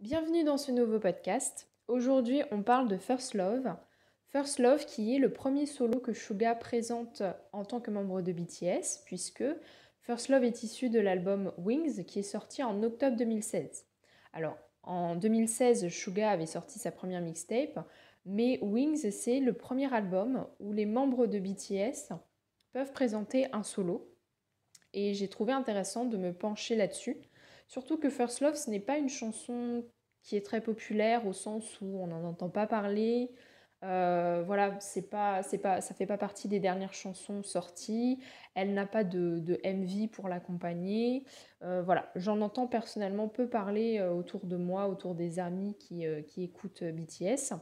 Bienvenue dans ce nouveau podcast. Aujourd'hui, on parle de First Love. First Love qui est le premier solo que Suga présente en tant que membre de BTS, puisque First Love est issu de l'album Wings qui est sorti en octobre 2016. Alors, en 2016, Suga avait sorti sa première mixtape, mais Wings, c'est le premier album où les membres de BTS peuvent présenter un solo. Et j'ai trouvé intéressant de me pencher là-dessus. Surtout que First Love, ce n'est pas une chanson qui est très populaire au sens où on n'en entend pas parler. Voilà, ça fait pas partie des dernières chansons sorties. Elle n'a pas de MV pour l'accompagner. Voilà, j'en entends personnellement peu parler autour de moi, autour des amis qui écoutent BTS.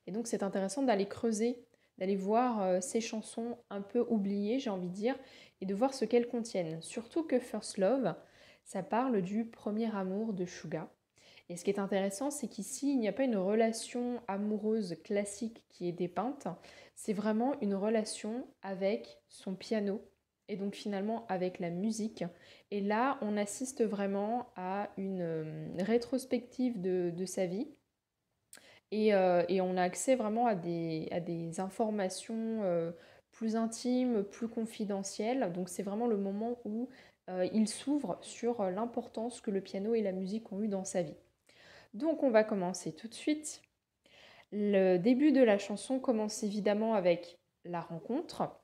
Et donc c'est intéressant d'aller creuser, d'aller voir ces chansons un peu oubliées, j'ai envie de dire, et de voir ce qu'elles contiennent. Surtout que First Love, ça parle du premier amour de Suga. Et ce qui est intéressant, c'est qu'ici, il n'y a pas une relation amoureuse classique qui est dépeinte, c'est vraiment une relation avec son piano et donc finalement avec la musique. Et là, on assiste vraiment à une rétrospective de sa vie et on a accès vraiment à des informations plus intimes, plus confidentielles. Donc c'est vraiment le moment où il s'ouvre sur l'importance que le piano et la musique ont eu dans sa vie. Donc on va commencer tout de suite. Le début de la chanson commence évidemment avec la rencontre.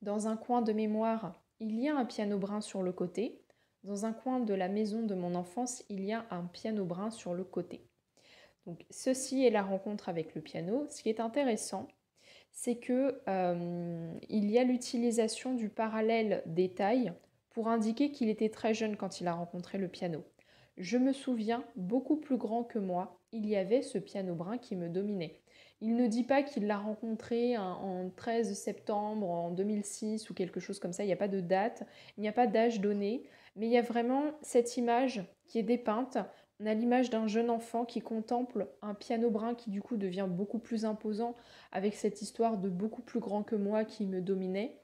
Dans un coin de mémoire, il y a un piano brun sur le côté. Dans un coin de la maison de mon enfance, il y a un piano brun sur le côté. Donc, ceci est la rencontre avec le piano. Ce qui est intéressant, c'est que il y a l'utilisation du parallèle des tailles pour indiquer qu'il était très jeune quand il a rencontré le piano. Je me souviens, beaucoup plus grand que moi, il y avait ce piano brun qui me dominait. Il ne dit pas qu'il l'a rencontré en 13 septembre, en 2006 ou quelque chose comme ça, il n'y a pas de date, il n'y a pas d'âge donné, mais il y a vraiment cette image qui est dépeinte. On a l'image d'un jeune enfant qui contemple un piano brun qui du coup devient beaucoup plus imposant avec cette histoire de beaucoup plus grand que moi qui me dominait.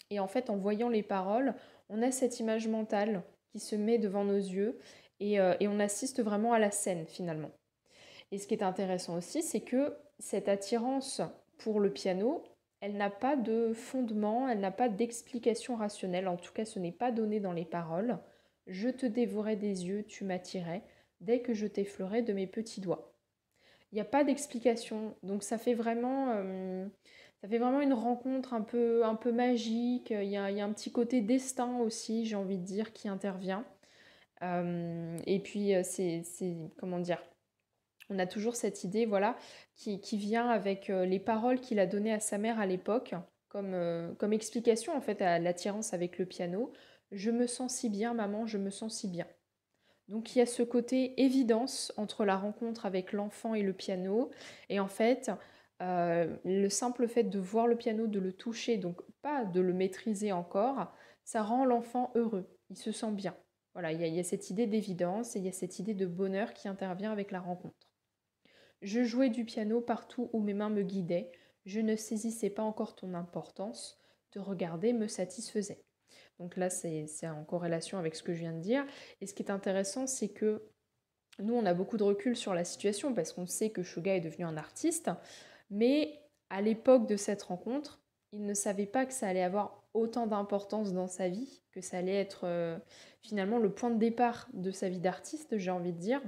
Et en fait, en voyant les paroles, on a cette image mentale qui se met devant nos yeux et on assiste vraiment à la scène finalement. Et ce qui est intéressant aussi, c'est que cette attirance pour le piano, elle n'a pas de fondement, elle n'a pas d'explication rationnelle, en tout cas ce n'est pas donné dans les paroles. Je te dévorais des yeux, tu m'attirais, dès que je t'effleurais de mes petits doigts. Il n'y a pas d'explication, donc ça fait vraiment une rencontre un peu magique. Il y a un petit côté destin aussi, j'ai envie de dire, qui intervient. Et puis, comment dire, on a toujours cette idée, voilà, qui vient avec les paroles qu'il a données à sa mère à l'époque, comme explication en fait à l'attirance avec le piano. Je me sens si bien, maman, je me sens si bien. Donc il y a ce côté évidence entre la rencontre avec l'enfant et le piano. Et en fait, le simple fait de voir le piano, de le toucher, donc pas de le maîtriser encore, ça rend l'enfant heureux. Il se sent bien. Voilà, il y a cette idée d'évidence et il y a cette idée de bonheur qui intervient avec la rencontre. Je jouais du piano partout où mes mains me guidaient. Je ne saisissais pas encore ton importance. Te regarder me satisfaisait. Donc là, c'est en corrélation avec ce que je viens de dire. Et ce qui est intéressant, c'est que nous, on a beaucoup de recul sur la situation parce qu'on sait que Suga est devenu un artiste. Mais à l'époque de cette rencontre, il ne savait pas que ça allait avoir autant d'importance dans sa vie, que ça allait être finalement le point de départ de sa vie d'artiste, j'ai envie de dire.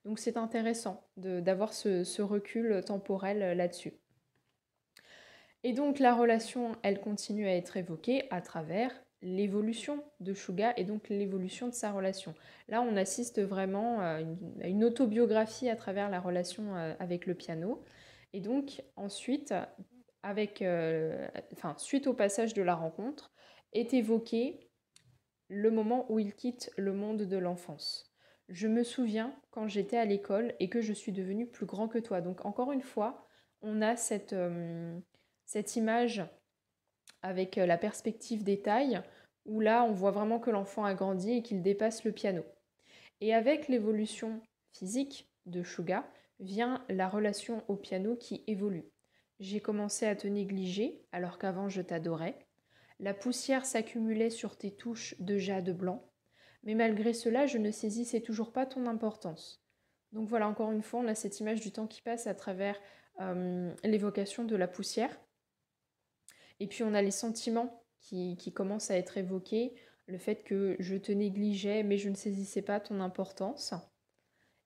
Donc c'est intéressant d'avoir ce recul temporel là-dessus. Et donc la relation, elle continue à être évoquée à travers l'évolution de Suga et donc l'évolution de sa relation. Là, on assiste vraiment à une autobiographie à travers la relation avec le piano. Et donc ensuite, suite au passage de la rencontre, est évoqué le moment où il quitte le monde de l'enfance. Je me souviens quand j'étais à l'école et que je suis devenu plus grand que toi. Donc encore une fois, on a cette image avec la perspective des tailles, où là on voit vraiment que l'enfant a grandi et qu'il dépasse le piano. Et avec l'évolution physique de Suga, vient la relation au piano qui évolue. J'ai commencé à te négliger alors qu'avant je t'adorais. La poussière s'accumulait sur tes touches de jade blanc, mais malgré cela je ne saisissais toujours pas ton importance. Donc voilà, encore une fois, on a cette image du temps qui passe à travers l'évocation de la poussière. Et puis on a les sentiments qui commencent à être évoqués, le fait que je te négligeais, mais je ne saisissais pas ton importance.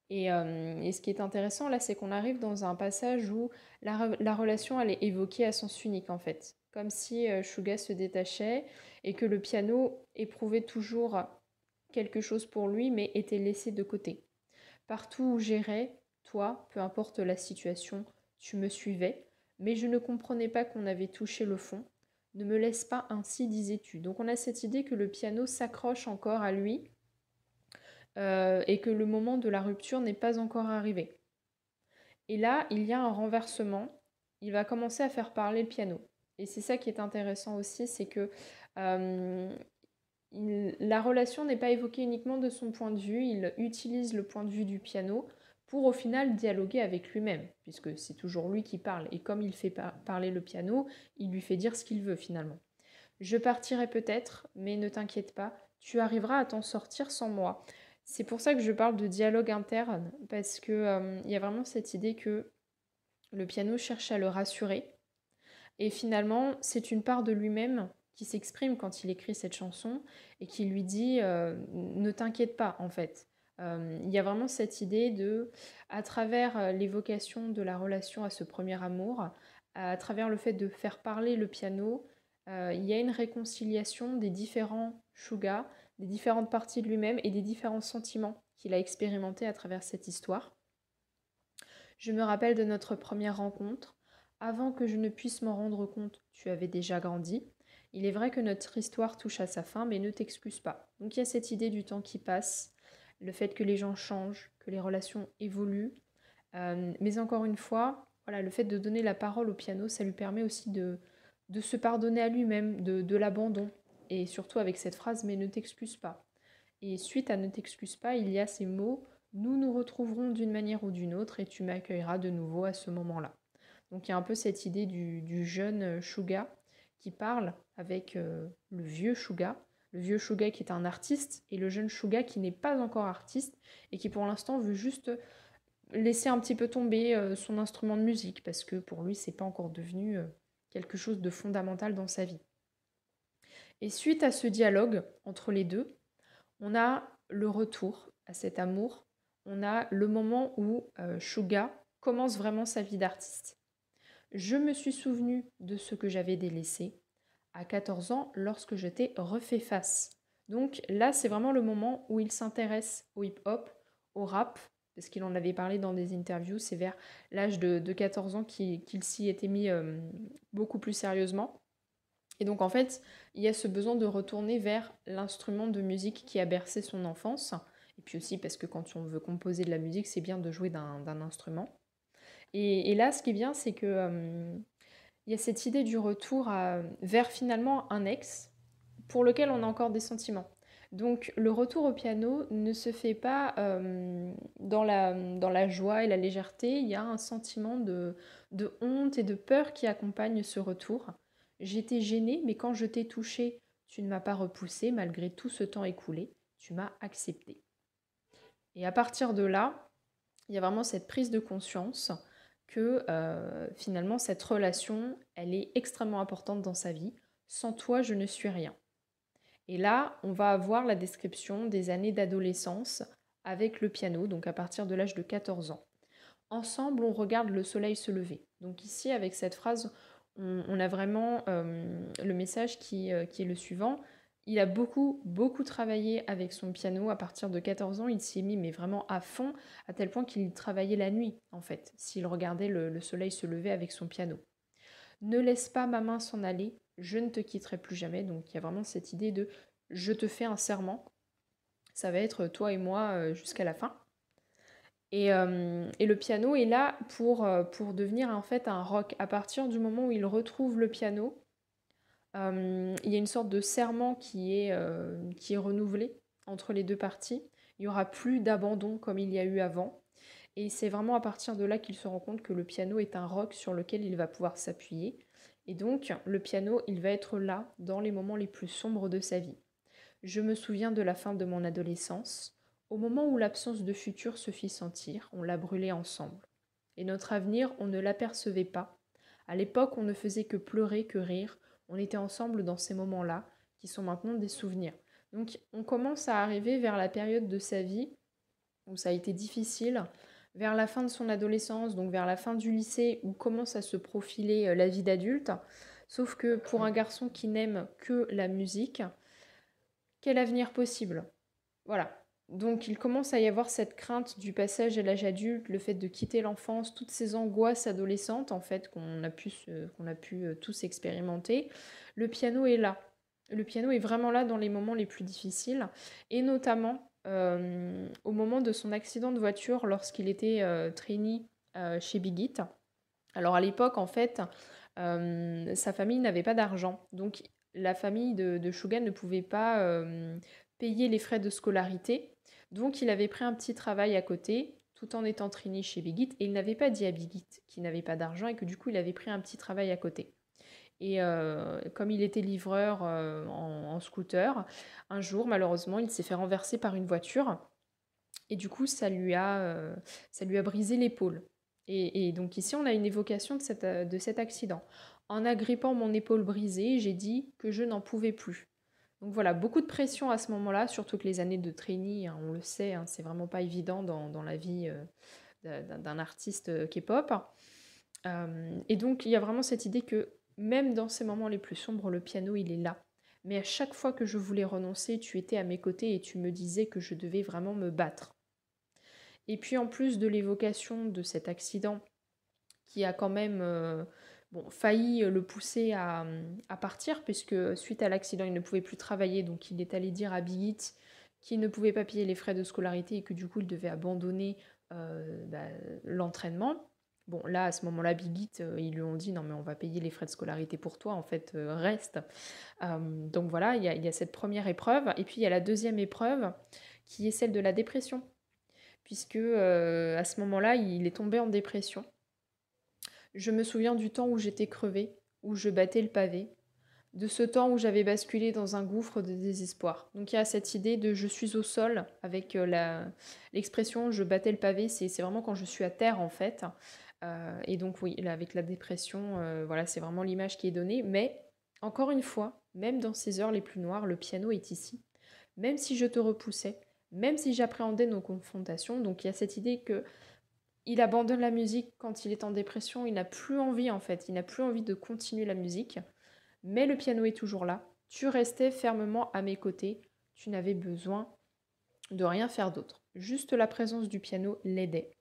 Et ce qui est intéressant là, c'est qu'on arrive dans un passage où la relation, elle est évoquée à sens unique en fait. Comme si Suga se détachait et que le piano éprouvait toujours quelque chose pour lui, mais était laissé de côté. Partout où j'irais, toi, peu importe la situation, tu me suivais, mais je ne comprenais pas qu'on avait touché le fond. Ne me laisse pas ainsi, disais-tu. Donc on a cette idée que le piano s'accroche encore à lui et que le moment de la rupture n'est pas encore arrivé. Et là, il y a un renversement. Il va commencer à faire parler le piano. Et c'est ça qui est intéressant aussi, c'est que euh, la relation n'est pas évoquée uniquement de son point de vue, il utilise le point de vue du piano pour au final dialoguer avec lui-même, puisque c'est toujours lui qui parle. Et comme il fait parler le piano, il lui fait dire ce qu'il veut finalement. Je partirai peut-être, mais ne t'inquiète pas, tu arriveras à t'en sortir sans moi. C'est pour ça que je parle de dialogue interne, parce que y a vraiment cette idée que le piano cherche à le rassurer. Et finalement, c'est une part de lui-même qui s'exprime quand il écrit cette chanson et qui lui dit ne t'inquiète pas en fait. Il y a vraiment cette idée de, à travers l'évocation de la relation à ce premier amour, à travers le fait de faire parler le piano, il y a une réconciliation des différents Shuga, des différentes parties de lui-même et des différents sentiments qu'il a expérimentés à travers cette histoire. Je me rappelle de notre première rencontre. Avant que je ne puisse m'en rendre compte, tu avais déjà grandi. Il est vrai que notre histoire touche à sa fin, mais ne t'excuse pas. Donc il y a cette idée du temps qui passe, le fait que les gens changent, que les relations évoluent. Mais encore une fois, voilà, le fait de donner la parole au piano, ça lui permet aussi de se pardonner à lui-même, de l'abandon. Et surtout avec cette phrase, mais ne t'excuse pas. Et suite à ne t'excuse pas, il y a ces mots, nous nous retrouverons d'une manière ou d'une autre et tu m'accueilleras de nouveau à ce moment-là. Donc il y a un peu cette idée du jeune Shuga qui parle avec le vieux Shuga qui est un artiste, et le jeune Shuga qui n'est pas encore artiste et qui pour l'instant veut juste laisser un petit peu tomber son instrument de musique parce que pour lui c'est pas encore devenu quelque chose de fondamental dans sa vie. Et suite à ce dialogue entre les deux, on a le retour à cet amour, on a le moment où Shuga commence vraiment sa vie d'artiste. Je me suis souvenu de ce que j'avais délaissé à 14 ans lorsque je t'ai refait face. Donc là, c'est vraiment le moment où il s'intéresse au hip-hop, au rap, parce qu'il en avait parlé dans des interviews, c'est vers l'âge de 14 ans qu'il s'y était mis beaucoup plus sérieusement. Et donc en fait, il y a ce besoin de retourner vers l'instrument de musique qui a bercé son enfance. Et puis aussi parce que quand on veut composer de la musique, c'est bien de jouer d'un instrument. Et là, ce qui est bien, c'est que il y a cette idée du retour vers finalement un ex pour lequel on a encore des sentiments. Donc le retour au piano ne se fait pas dans la joie et la légèreté, il y a un sentiment de honte et de peur qui accompagne ce retour. J'étais gênée, mais quand je t'ai touchée, tu ne m'as pas repoussée malgré tout ce temps écoulé, tu m'as accepté. Et à partir de là, il y a vraiment cette prise de conscience que finalement cette relation, elle est extrêmement importante dans sa vie. Sans toi, je ne suis rien. Et là, on va avoir la description des années d'adolescence avec le piano, donc à partir de l'âge de 14 ans. Ensemble, on regarde le soleil se lever. Donc ici, avec cette phrase, on a vraiment le message qui est le suivant. Il a beaucoup travaillé avec son piano. À partir de 14 ans, il s'y est mis mais vraiment à fond, à tel point qu'il travaillait la nuit, en fait, s'il regardait le soleil se lever avec son piano. Ne laisse pas ma main s'en aller, je ne te quitterai plus jamais. Donc il y a vraiment cette idée de je te fais un serment. Ça va être toi et moi jusqu'à la fin. Et le piano est là pour devenir en fait un rock. À partir du moment où il retrouve le piano, il y a une sorte de serment qui est renouvelé entre les deux parties. Il n'y aura plus d'abandon comme il y a eu avant. Et c'est vraiment à partir de là qu'il se rend compte que le piano est un roc sur lequel il va pouvoir s'appuyer. Et donc, le piano, il va être là dans les moments les plus sombres de sa vie. Je me souviens de la fin de mon adolescence. Au moment où l'absence de futur se fit sentir, on l'a brûlé ensemble. Et notre avenir, on ne l'apercevait pas. À l'époque, on ne faisait que pleurer, que rire. On était ensemble dans ces moments-là, qui sont maintenant des souvenirs. Donc on commence à arriver vers la période de sa vie où ça a été difficile, vers la fin de son adolescence, donc vers la fin du lycée, où commence à se profiler la vie d'adulte. Sauf que pour un garçon qui n'aime que la musique, quel avenir possible? Voilà. Donc il commence à y avoir cette crainte du passage à l'âge adulte, le fait de quitter l'enfance, toutes ces angoisses adolescentes en fait qu'on a pu tous expérimenter. Le piano est là. Le piano est vraiment là dans les moments les plus difficiles et notamment au moment de son accident de voiture lorsqu'il était trainee chez Big Hit. Alors à l'époque en fait, sa famille n'avait pas d'argent, donc la famille de Suga ne pouvait pas payer les frais de scolarité. Donc il avait pris un petit travail à côté, tout en étant trainee chez Big Hit, et il n'avait pas dit à Big Hit qu'il n'avait pas d'argent et que du coup il avait pris un petit travail à côté. Et comme il était livreur en scooter, un jour malheureusement il s'est fait renverser par une voiture et du coup ça lui a brisé l'épaule. Et donc ici on a une évocation de cet accident. En agrippant mon épaule brisée, j'ai dit que je n'en pouvais plus. Donc voilà, beaucoup de pression à ce moment-là, surtout que les années de trainee, hein, on le sait, hein, c'est vraiment pas évident dans la vie d'un artiste K-pop. Et donc il y a vraiment cette idée que même dans ces moments les plus sombres, le piano il est là. Mais à chaque fois que je voulais renoncer, tu étais à mes côtés et tu me disais que je devais vraiment me battre. Et puis en plus de l'évocation de cet accident qui a quand même failli le pousser à partir, puisque suite à l'accident, il ne pouvait plus travailler, donc il est allé dire à Big Hit qu'il ne pouvait pas payer les frais de scolarité et que du coup, il devait abandonner l'entraînement. Bon, là, à ce moment-là, Big Hit, ils lui ont dit, non mais on va payer les frais de scolarité pour toi, en fait, reste. Donc voilà, il y a cette première épreuve, et puis il y a la deuxième épreuve, qui est celle de la dépression, puisque à ce moment-là, il est tombé en dépression. Je me souviens du temps où j'étais crevée, où je battais le pavé, de ce temps où j'avais basculé dans un gouffre de désespoir. Donc il y a cette idée de je suis au sol avec l'expression je battais le pavé, c'est vraiment quand je suis à terre en fait. Et donc oui, là, avec la dépression, voilà, c'est vraiment l'image qui est donnée. Mais encore une fois, même dans ces heures les plus noires, le piano est ici. Même si je te repoussais, même si j'appréhendais nos confrontations, donc il y a cette idée que il abandonne la musique quand il est en dépression, il n'a plus envie en fait, il n'a plus envie de continuer la musique, mais le piano est toujours là. Tu restais fermement à mes côtés, tu n'avais besoin de rien faire d'autre. Juste la présence du piano l'aidait.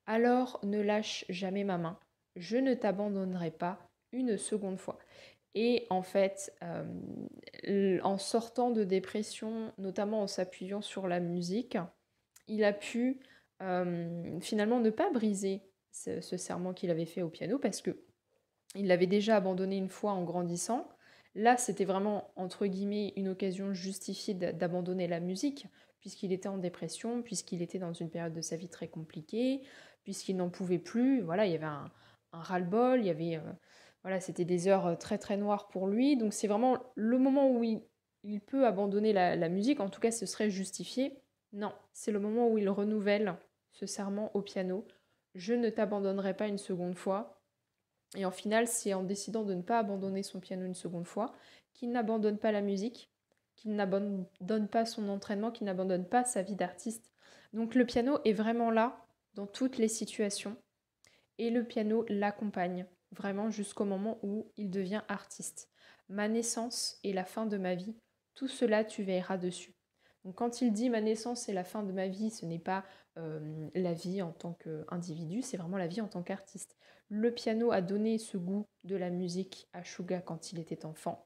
Alors ne lâche jamais ma main, je ne t'abandonnerai pas une seconde fois. Et en fait, en sortant de dépression, notamment en s'appuyant sur la musique, il a pu finalement ne pas briser ce serment qu'il avait fait au piano parce que il l'avait déjà abandonné une fois en grandissant. Là, c'était vraiment, entre guillemets, une occasion justifiée d'abandonner la musique, puisqu'il était en dépression, puisqu'il était dans une période de sa vie très compliquée, puisqu'il n'en pouvait plus. Voilà, il y avait un ras-le-bol, il y avait... voilà, c'était des heures très très noires pour lui. Donc c'est vraiment le moment où il peut abandonner la musique, en tout cas ce serait justifié. Non, c'est le moment où il renouvelle ce serment au piano. Je ne t'abandonnerai pas une seconde fois. Et en final, c'est en décidant de ne pas abandonner son piano une seconde fois qu'il n'abandonne pas la musique, qu'il n'abandonne pas son entraînement, qu'il n'abandonne pas sa vie d'artiste. Donc le piano est vraiment là dans toutes les situations et le piano l'accompagne vraiment jusqu'au moment où il devient artiste. Ma naissance et la fin de ma vie, tout cela tu veilleras dessus. Donc quand il dit ma naissance et la fin de ma vie, ce n'est pas la vie en tant qu'individu, c'est vraiment la vie en tant qu'artiste. Le piano a donné ce goût de la musique à Suga quand il était enfant.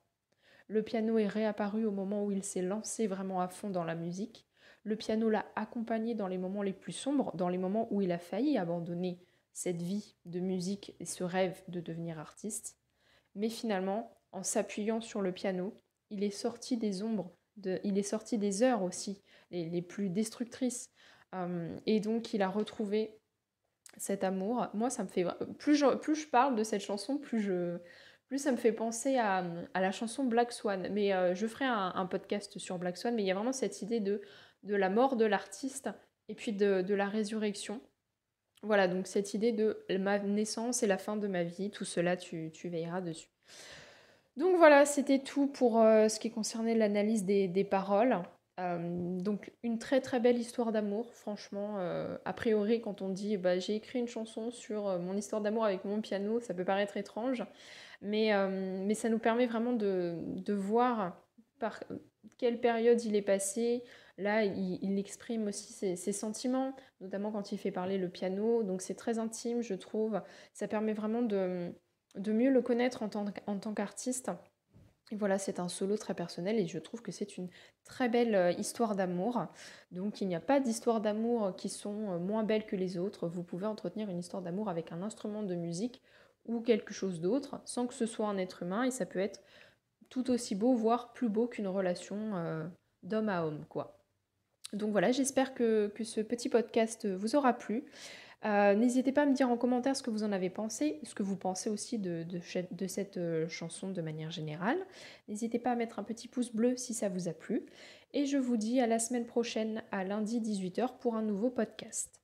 Le piano est réapparu au moment où il s'est lancé vraiment à fond dans la musique. Le piano l'a accompagné dans les moments les plus sombres, dans les moments où il a failli abandonner cette vie de musique et ce rêve de devenir artiste. Mais finalement, en s'appuyant sur le piano, il est sorti des ombres, il est sorti des heures aussi, les plus destructrices. Et donc il a retrouvé cet amour. Moi, ça me fait... plus je parle de cette chanson, plus ça me fait penser à la chanson Black Swan. Mais je ferai un podcast sur Black Swan, mais il y a vraiment cette idée de de la mort de l'artiste et puis de la résurrection. Voilà, donc cette idée de ma naissance et la fin de ma vie, tout cela, tu veilleras dessus. Donc voilà, c'était tout pour ce qui concernait l'analyse des paroles. Donc une très très belle histoire d'amour, franchement. A priori, quand on dit bah, j'ai écrit une chanson sur mon histoire d'amour avec mon piano, ça peut paraître étrange, mais ça nous permet vraiment de voir par quelle période il est passé. Là, il exprime aussi ses sentiments, notamment quand il fait parler le piano, donc c'est très intime, je trouve. Ça permet vraiment de mieux le connaître en tant qu'artiste. Et voilà, c'est un solo très personnel et je trouve que c'est une très belle histoire d'amour. Donc il n'y a pas d'histoires d'amour qui sont moins belles que les autres. Vous pouvez entretenir une histoire d'amour avec un instrument de musique ou quelque chose d'autre, sans que ce soit un être humain, et ça peut être tout aussi beau, voire plus beau qu'une relation d'homme à homme, quoi. Donc voilà, j'espère que ce petit podcast vous aura plu. N'hésitez pas à me dire en commentaire ce que vous en avez pensé, ce que vous pensez aussi de cette chanson de manière générale. N'hésitez pas à mettre un petit pouce bleu si ça vous a plu. Et je vous dis à la semaine prochaine, à lundi 18h, pour un nouveau podcast.